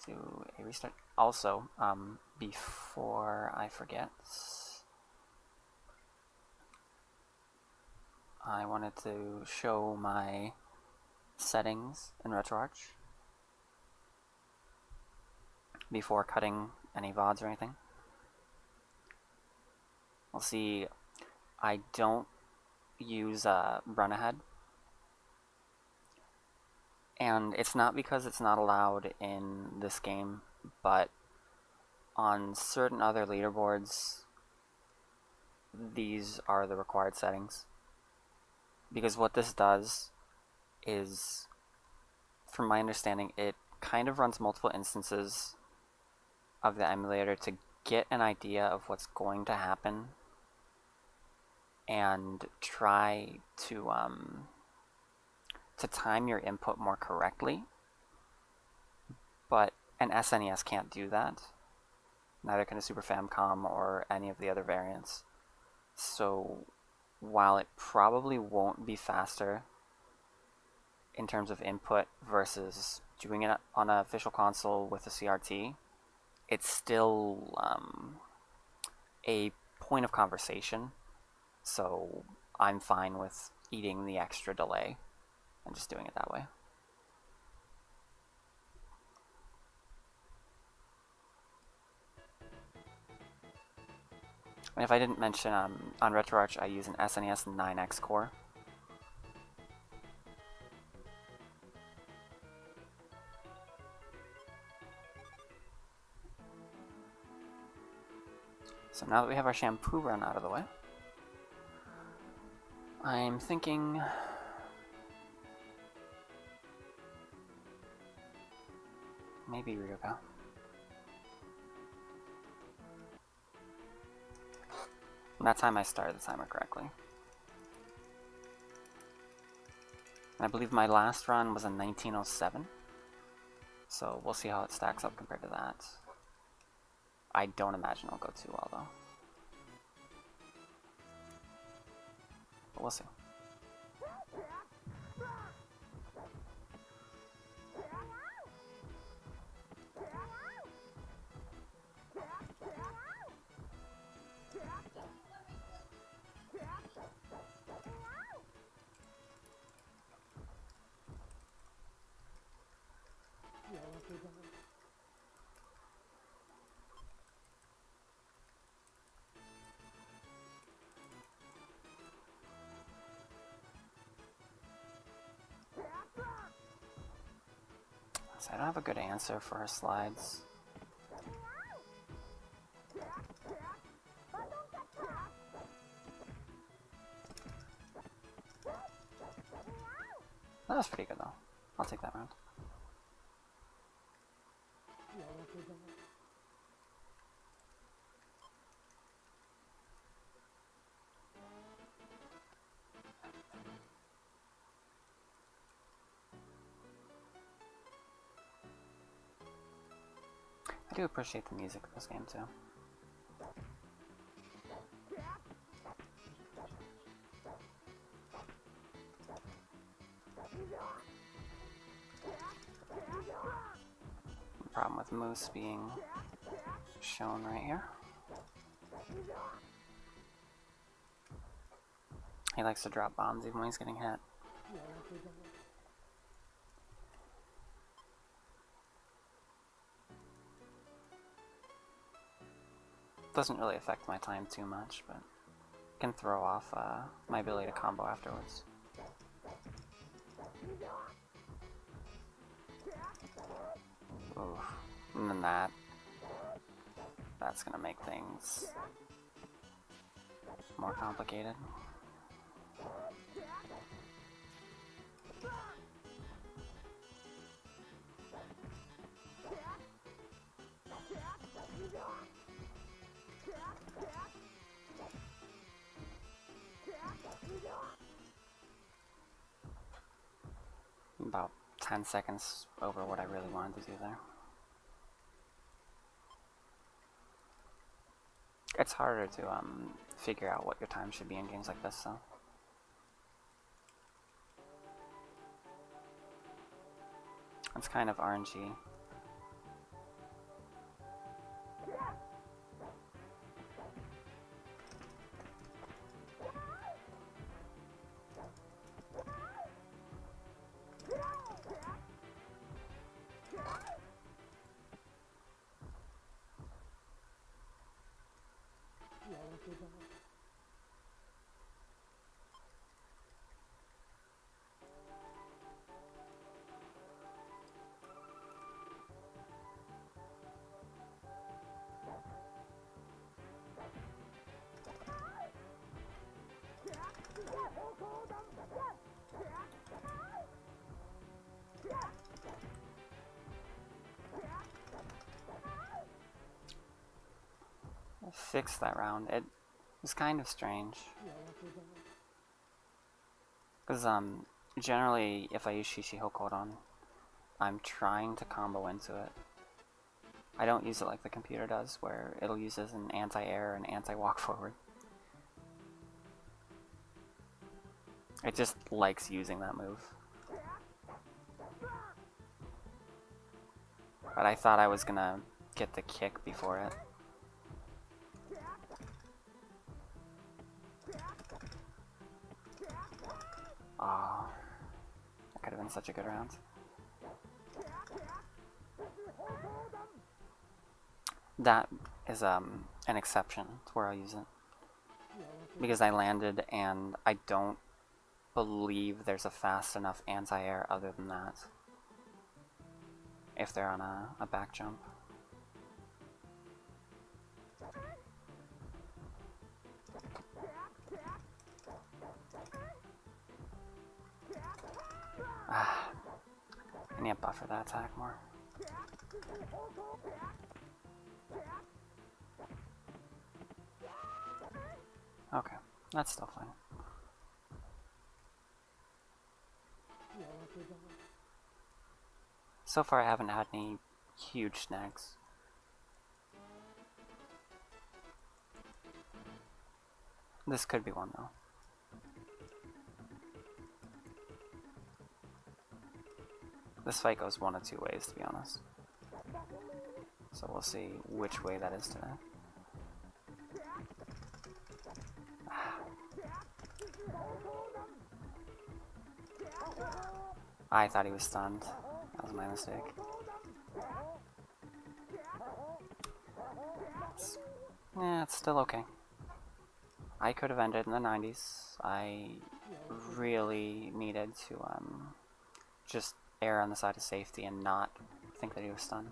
do a restart. Also, before I forget, I wanted to show my settings in RetroArch before cutting any VODs or anything. We'll see, I don't use run ahead, and it's not because it's not allowed in this game, but on certain other leaderboards these are the required settings, because what this does is, from my understanding, it kind of runs multiple instances of the emulator to get an idea of what's going to happen and try to time your input more correctly. But an SNES can't do that. Neither can a Super Famicom or any of the other variants. So while it probably won't be faster in terms of input versus doing it on an official console with a CRT, it's still a point of conversation. So I'm fine with eating the extra delay and just doing it that way. And if I didn't mention, on RetroArch I use an SNES 9X core. So now that we have our shampoo run out of the way, I'm thinking maybe Ryuga. And that time I started the timer correctly. And I believe my last run was in 1907. So we'll see how it stacks up compared to that. I don't imagine it'll go too well though. But we'll see. So I don't have a good answer for her slides. That was pretty good though. I'll take that round. I do appreciate the music of this game too. The problem with Moose being shown right here. He likes to drop bombs even when he's getting hit. Doesn't really affect my time too much, but can throw off my ability to combo afterwards. Oof. And then that's gonna make things more complicated. About 10 seconds over what I really wanted to do there. It's harder to figure out what your time should be in games like this, so. It's kind of RNG. fixed that round. It was kind of strange. Because, generally, if I use Shishi Hokodon, I'm trying to combo into it. I don't use it like the computer does, where it'll use as an anti-air and anti-walk forward. It just likes using that move. But I thought I was gonna get the kick before it. Oh, that could have been such a good round. That is an exception to where I'll use it. Because I landed and I don't believe there's a fast enough anti-air other than that. If they're on a back jump. I need to buffer that attack more. Okay, that's still fine. So far I haven't had any huge snags. This could be one though. This fight goes one of two ways, to be honest. So we'll see which way that is today. I thought he was stunned. That was my mistake. It's still okay. I could have ended in the 90s. I really needed to just err on the side of safety and not think that he was stunned.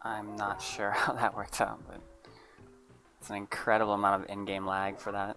I'm not sure how that worked out, but it's an incredible amount of in-game lag for that.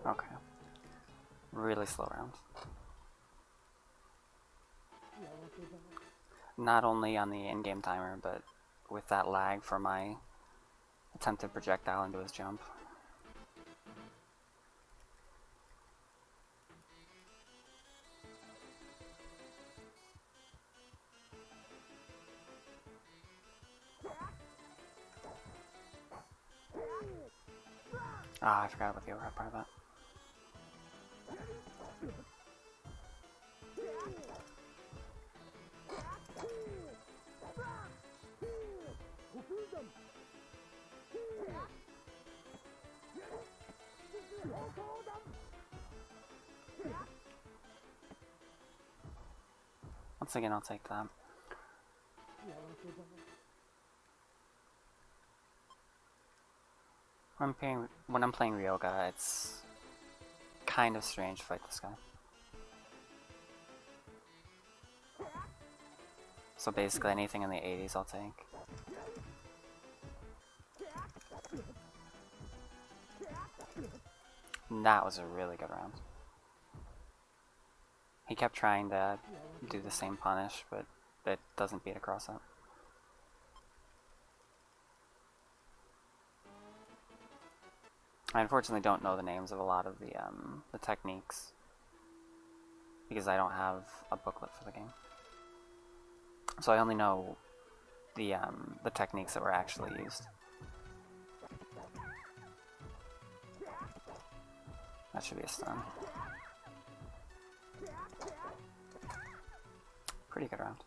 Okay. Really slow round. Not only on the in-game timer, but with that lag for my attempted projectile into his jump. Ah, I forgot about the overhead part of that. Once again, I'll take that. When I'm playing Ryoga, it's kind of strange to fight this guy. So basically anything in the 80s I'll take. And that was a really good round. He kept trying to do the same punish, but it doesn't beat a cross-up. I unfortunately don't know the names of a lot of the techniques because I don't have a booklet for the game. So I only know the techniques that were actually used. That should be a stun. Pretty good round.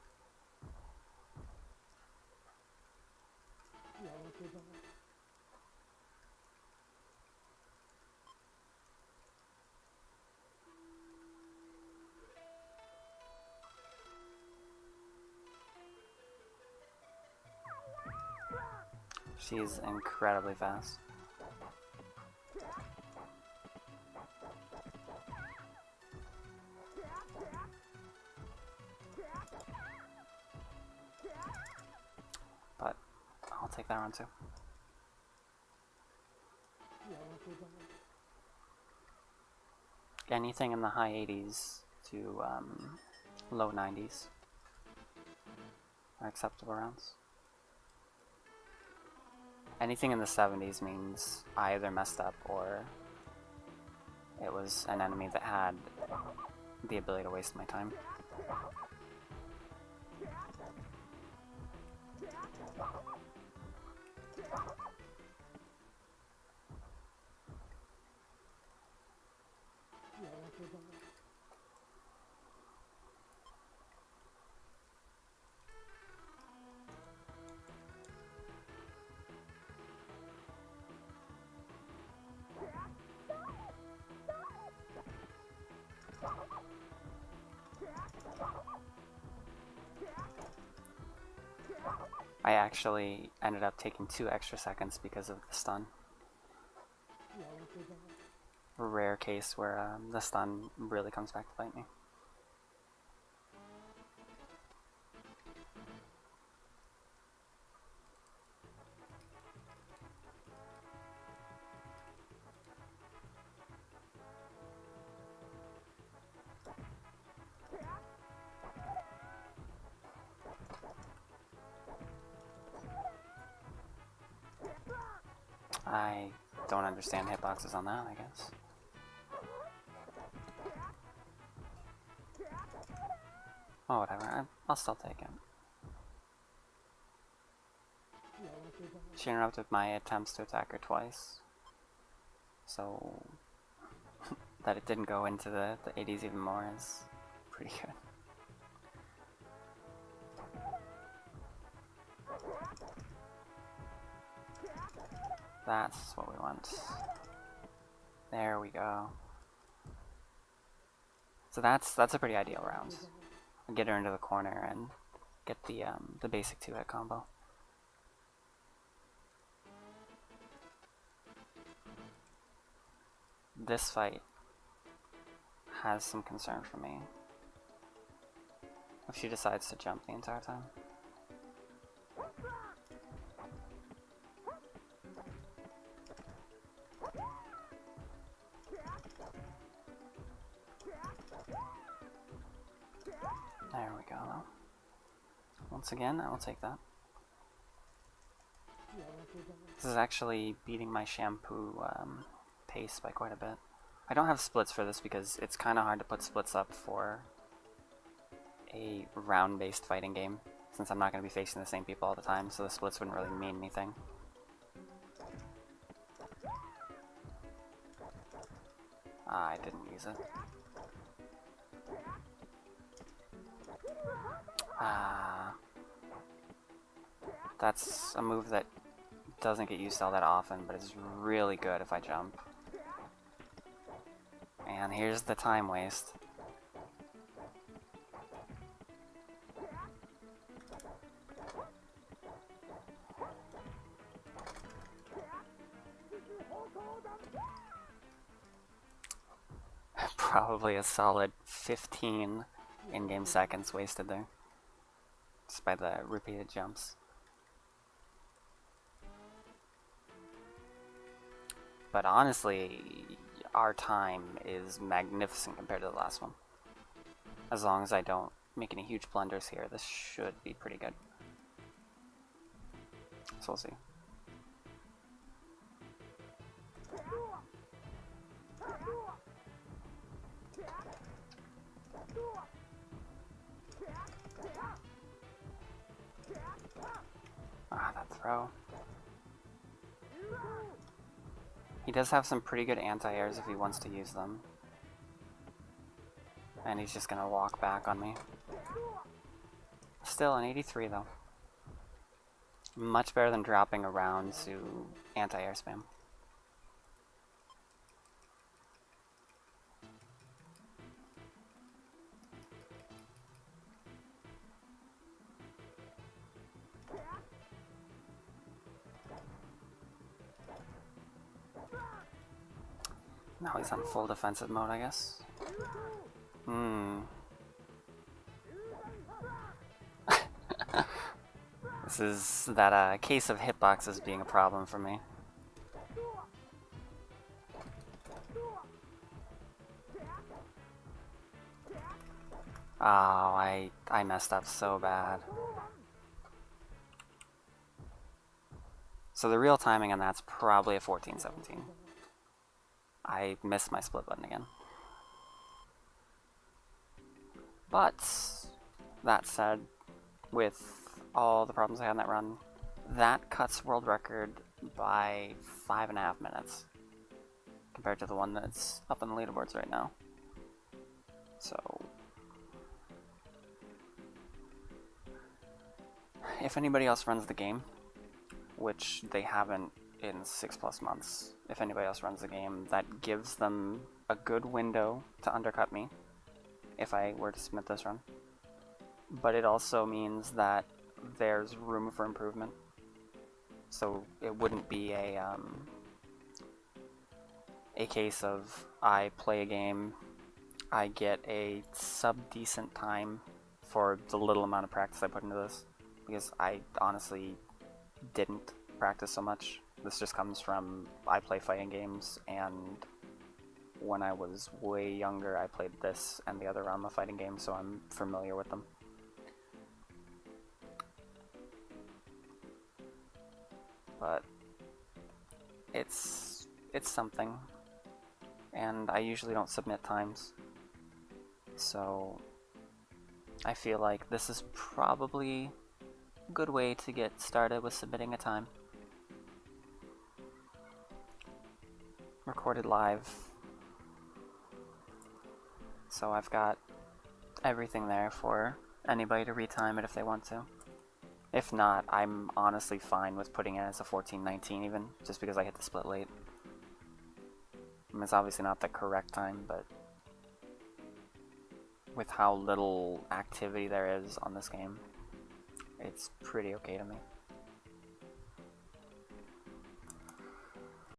She's incredibly fast. But I'll take that round too. Anything in the high 80s to low 90s are acceptable rounds. Anything in the 70s means I either messed up or it was an enemy that had the ability to waste my time. I actually ended up taking 2 extra seconds because of the stun. A rare case where the stun really comes back to bite me. I don't understand hitboxes on that, I guess. Oh, whatever. I'll still take it. She interrupted my attempts to attack her twice. So, that it didn't go into the 80s even more is pretty good. That's what we want. There we go. So that's a pretty ideal round. Get her into the corner and get the basic 2-hit combo. This fight has some concern for me. If she decides to jump the entire time. There we go, though. Once again, I will take that. This is actually beating my shampoo pace by quite a bit. I don't have splits for this because it's kind of hard to put splits up for a round-based fighting game, since I'm not going to be facing the same people all the time, so the splits wouldn't really mean anything. I didn't use it. That's a move that doesn't get used all that often, but is really good if I jump. And here's the time waste. Probably a solid 15 in-game seconds wasted there. Just by the repeated jumps. But honestly, our time is magnificent compared to the last one. As long as I don't make any huge blunders here, this should be pretty good. So we'll see. Ah, that throw. He does have some pretty good anti-airs if he wants to use them. And he's just gonna walk back on me. Still an 83 though. Much better than dropping around to anti-air spam. Now he's on full defensive mode, I guess. This is that case of hitboxes being a problem for me. Oh, I messed up so bad. So the real timing on that's probably a 14-17. I missed my split button again. But, that said, with all the problems I had in that run, that cuts world record by 5.5 minutes compared to the one that's up on the leaderboards right now. So, if anybody else runs the game, which they haven't in 6+ months, if anybody else runs the game, that gives them a good window to undercut me if I were to submit this run. But it also means that there's room for improvement. So it wouldn't be a case of I play a game, I get a sub-decent time for the little amount of practice I put into this, because I honestly didn't practice so much. This just comes from I play fighting games, and when I was way younger I played this and the other Ranma fighting games, so I'm familiar with them. But it's something, and I usually don't submit times, so I feel like this is probably a good way to get started with submitting a time. Recorded live, so I've got everything there for anybody to retime it if they want to. If not, I'm honestly fine with putting it as a 14-19 even, just because I hit the split late. I mean, it's obviously not the correct time, but with how little activity there is on this game, it's pretty okay to me.